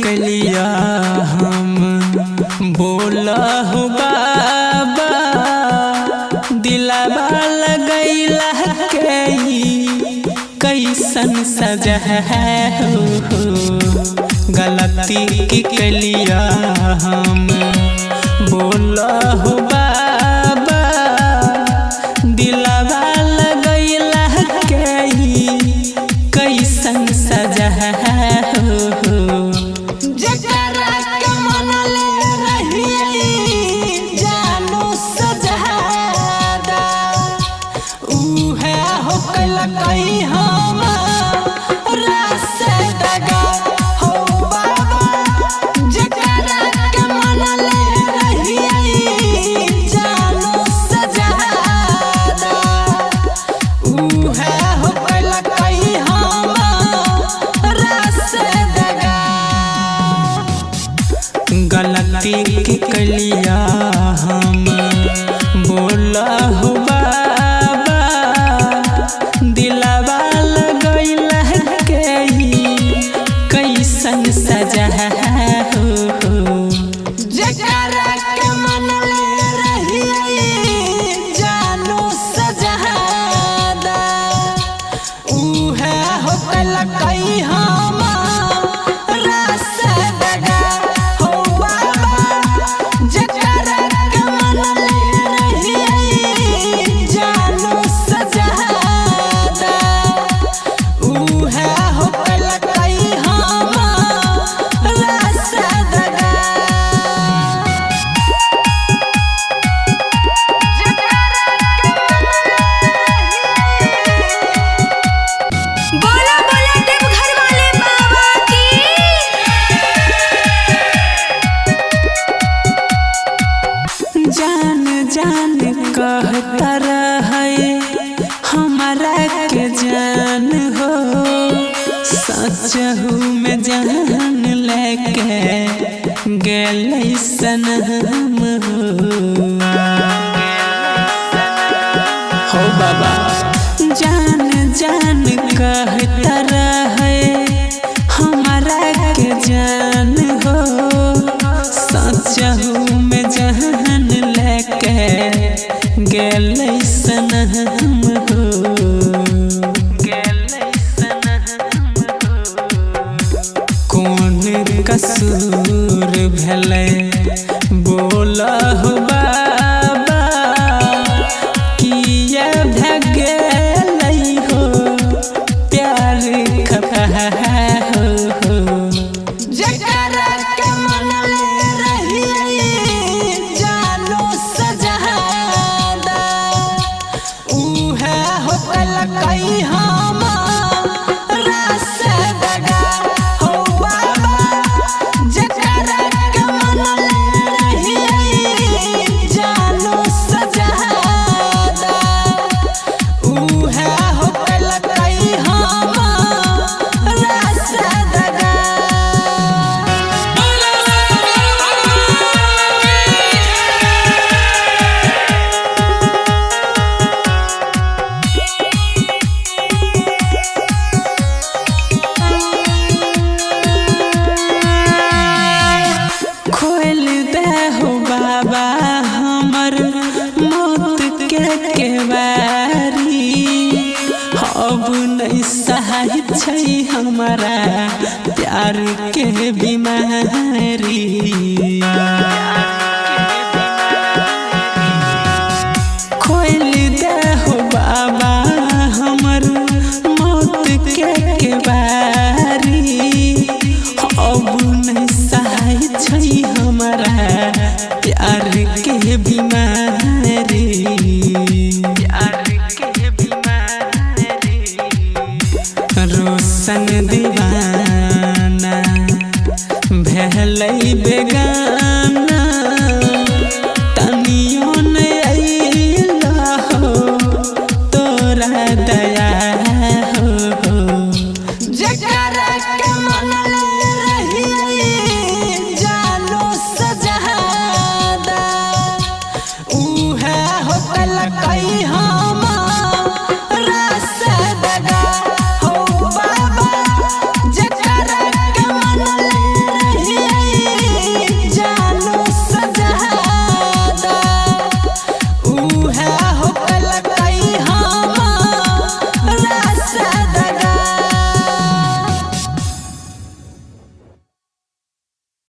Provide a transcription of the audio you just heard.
कलिया हम बोला हो बाबा दिलावा लगैला कैसन सजा हो गलती की कलिया हम बोला हो बाबा दिलावा लगैला कैसन सजा हो गलती की कलिया हम बोला हो बाबा दिलावा लगैला कैसन सजा हो जकरा के मनले रहिए जानो सजादा उहे होकल कई हम रास दगा हो बाबा जकरा के मनले रहिए जानो सजादा उहे होकल कई हम रास दगा बोला बोला देवघर वाले बाबा की। जान जान कहता रहे हमारा के जान हो सचहू में जान लेके गेलै सनम हो बाबा जान जान कहता रहे हमारा के जान हो सचहू में जान लेके गेलै सनम हो कौन कसूर भेलै बोला हो बाबा किया भगलै हो प्यार खफा हो जकरा के मनले रहिए जानो सजादा उहे होकल कई हम रास दगा हो बाबा जकरा के मनले रहिए जानो सजादा उहे होकल कई हम रास दगा खोल दे हो बाबा हमर मौत के केवारी अब नहीं सहाय छै हमारा प्यार के बीमारी खोल दे हो बाबा हमर मौत के केवारी अब नहीं सहाय छै हमारा प्यार के बीमारी रोशन दीवाना भेलै बेगाना